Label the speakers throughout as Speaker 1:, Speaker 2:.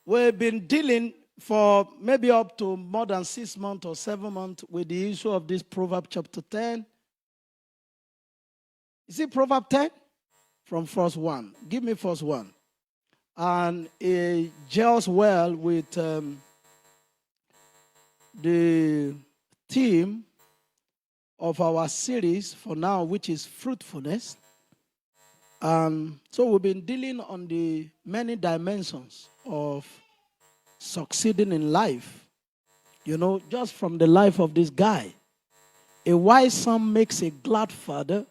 Speaker 1: We've been dealing for maybe up to more than 6 months or 7 months with the issue of this Proverbs chapter 10. Is it Proverbs 10? From verse 1. Give me verse 1. And it gels well with the theme of our series for now, which is fruitfulness. So we've been dealing on the many dimensions of succeeding in life. You know, just from the life of this guy. A wise son makes a glad father,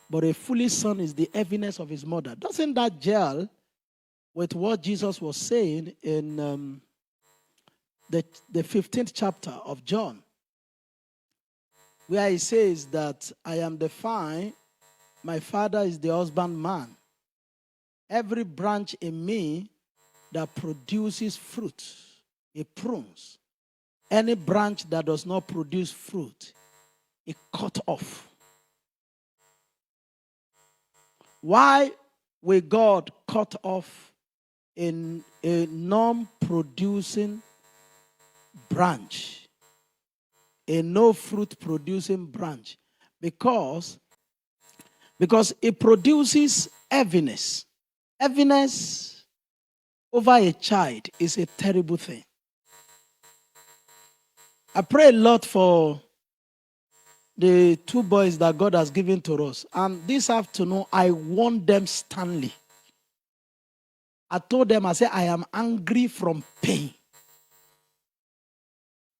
Speaker 1: but a foolish son is the heaviness of his mother. Doesn't that gel with what Jesus was saying in the 15th chapter of John, where he says that I am the vine, my Father is the husbandman. Every branch in me that produces fruit, it prunes. Any branch that does not produce fruit, it cut off. Why will God cut off in a non-producing branch, a no fruit producing branch? Because it produces heaviness. Heaviness over a child is a terrible thing. I pray a lot for the 2 boys that God has given to us. And this afternoon, I warned them sternly. I told them, I said, I am angry from pain.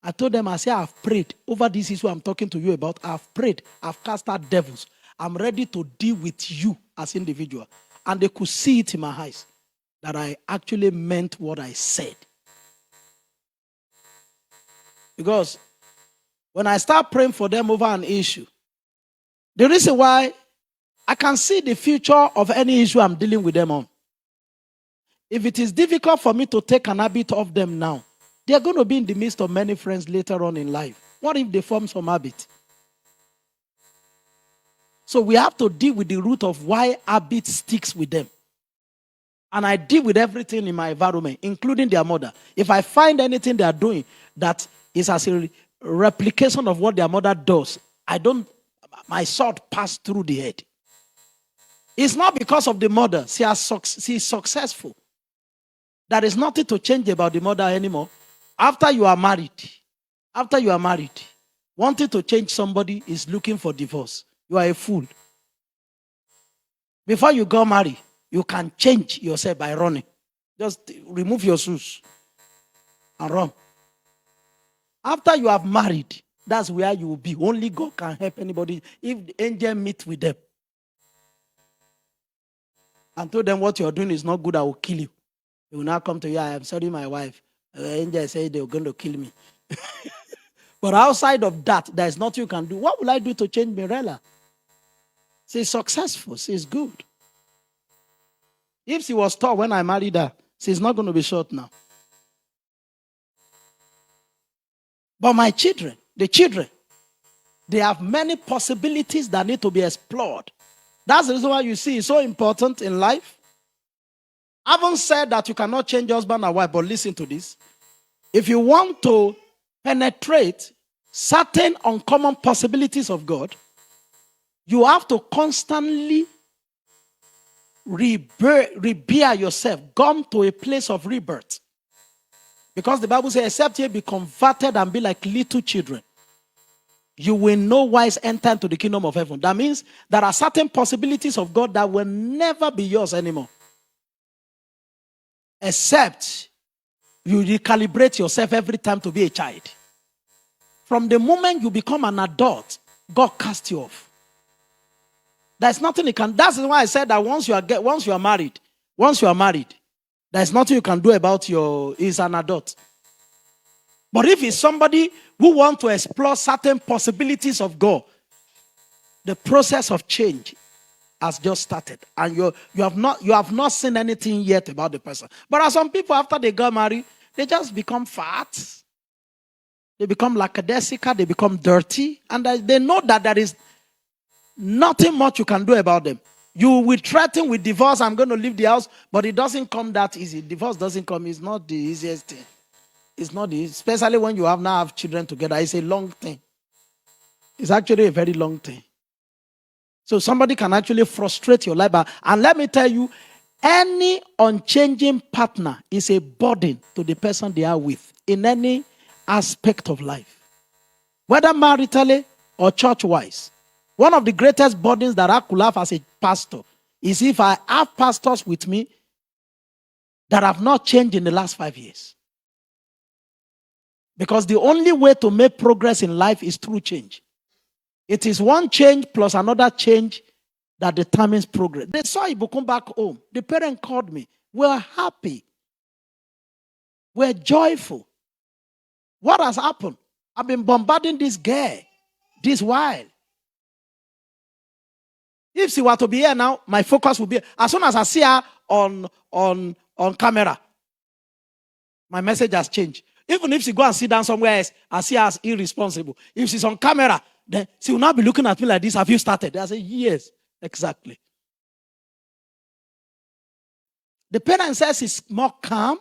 Speaker 1: I told them, I said, I've prayed over this issue I'm talking to you about. I've prayed. I've cast out devils. I'm ready to deal with you as individual. And they could see it in my eyes that I actually meant what I said. Because when I start praying for them over an issue, the reason why I can see the future of any issue I'm dealing with them on. If it is difficult for me to take an habit of them now, they are going to be in the midst of many friends later on in life. What if they form some habit? So we have to deal with the root of why habit sticks with them. And I deal with everything in my environment, including their mother. If I find anything they are doing that is as a replication of what their mother does, my sword pass through the head. It's not because of the mother. She's successful. There is nothing to change about the mother anymore. After you are married, wanting to change somebody is looking for divorce. You are a fool. Before you go marry, you can change yourself by running. Just remove your shoes and run. After you have married, that's where you will be. Only God can help anybody if the angel meet with them. And told them what you're doing is not good, I will kill you. They will now come to you, I am sorry, my wife. The angel said they were going to kill me. But outside of that, there is nothing you can do. What will I do to change Mirella? She's successful. She's good. If she was tall when I married her, she's not going to be short now. But my children, they have many possibilities that need to be explored. That's the reason why you see it's so important in life. I haven't said that you cannot change husband and wife, but listen to this. If you want to penetrate certain uncommon possibilities of God, you have to constantly rebear yourself, come to a place of rebirth. Because the Bible says, except ye be converted and be like little children, you will no wise enter into the kingdom of heaven. That means there are certain possibilities of God that will never be yours anymore. Except you recalibrate yourself every time to be a child. From the moment you become an adult, God casts you off. There's nothing you can. That's why I said that once you are married, there's nothing you can do about he's an adult. But if he's somebody who wants to explore certain possibilities of God, the process of change has just started, and you have not seen anything yet about the person. But as some people, after they got married, they just become fat, they become lackadaisical, they become dirty, and they know that there is nothing much you can do about them. You will threaten with divorce, I'm going to leave the house, but it doesn't come that easy. Divorce doesn't come. It's not the easiest thing. It's not the, especially when you now have children together. It's a long thing. It's actually a very long thing. So somebody can actually frustrate your life. And let me tell you, any unchanging partner is a burden to the person they are with in any aspect of life, whether maritally or church-wise. One of the greatest burdens that I could have as a pastor is if I have pastors with me that have not changed in the last 5 years. Because the only way to make progress in life is through change. It is one change plus another change that determines progress. They saw Ibu come back home. The parent called me. We're happy. We're joyful. What has happened? I've been bombarding this girl this while. If she were to be here now, my focus will be, as soon as I see her on camera, my message has changed. Even if she go and sit down somewhere else, I see her as irresponsible. If she's on camera, then she will not be looking at me like this. Have you started? I say, yes, exactly. The parent says she's more calm,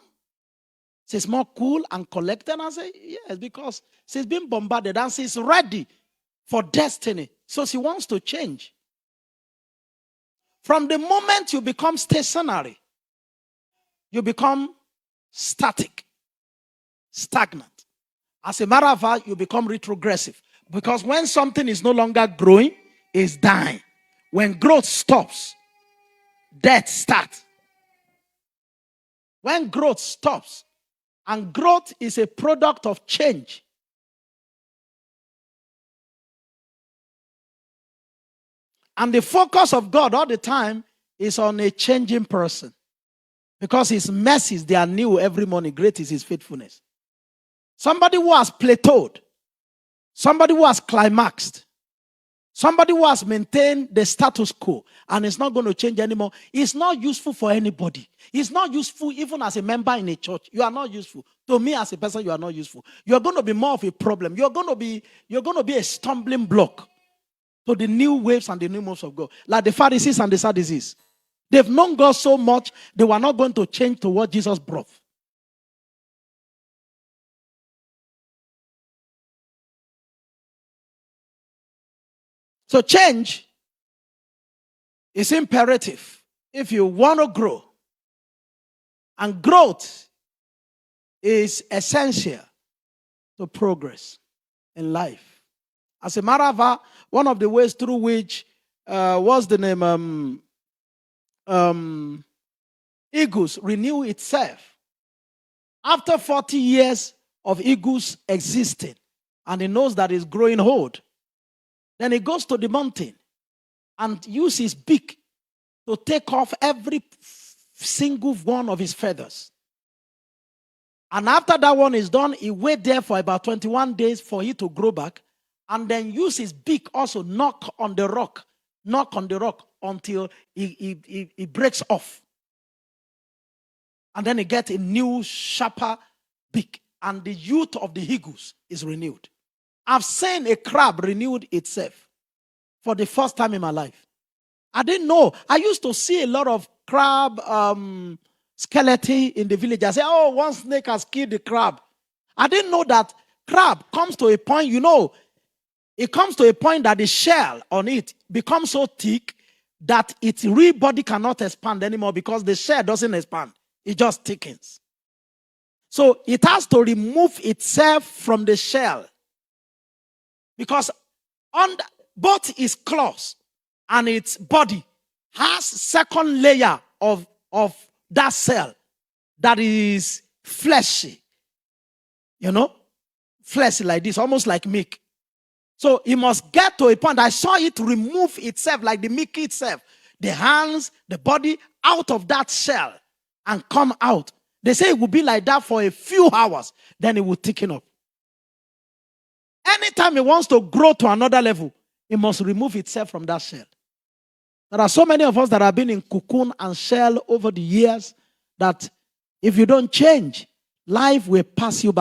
Speaker 1: she's more cool and collected. And I say, yes, because she's been bombarded and she's ready for destiny. So she wants to change. From the moment you become stationary, you become static, stagnant. As a matter of fact, you become retrogressive. Because when something is no longer growing, it's dying. When growth stops, death starts. When growth stops, and growth is a product of change. And the focus of God all the time is on a changing person. Because his mercies, they are new every morning. Great is his faithfulness. Somebody who has plateaued, somebody who has climaxed, somebody who has maintained the status quo and is not going to change anymore, is not useful for anybody. It's not useful even as a member in a church. You are not useful. To me as a person, you are not useful. You're going to be more of a problem. You're going to be a stumbling block to the new waves and the new moves of God. Like the Pharisees and the Sadducees. They've known God so much, they were not going to change to what Jesus brought. So change is imperative if you want to grow. And growth is essential to progress in life. As a matter of fact, one of the ways through which, what's the name? Eagles renew itself. After 40 years of eagles existing, and it knows that it's growing old, then it goes to the mountain and uses his beak to take off every single one of his feathers. And after that one is done, he wait there for about 21 days for it to grow back, and then use his beak also knock on the rock until he breaks off. And then he gets a new, sharper beak, and the youth of the eagles is renewed. I've seen a crab renewed itself for the first time in my life. I didn't know. I used to see a lot of crab skeleton in the village. I say, oh, one snake has killed the crab. I didn't know that crab comes to a point, it comes to a point that the shell on it becomes so thick that its real body cannot expand anymore because the shell doesn't expand. It just thickens. So it has to remove itself from the shell because on both its claws and its body has second layer of that cell that is fleshy. Fleshy like this, almost like milk. So it must get to a point. I saw it remove itself like the milk itself, the hands, the body out of that shell and come out. They say it will be like that for a few hours, then it will thicken up. Anytime it wants to grow to another level, it must remove itself from that shell. There are so many of us that have been in cocoon and shell over the years that if you don't change, life will pass you by.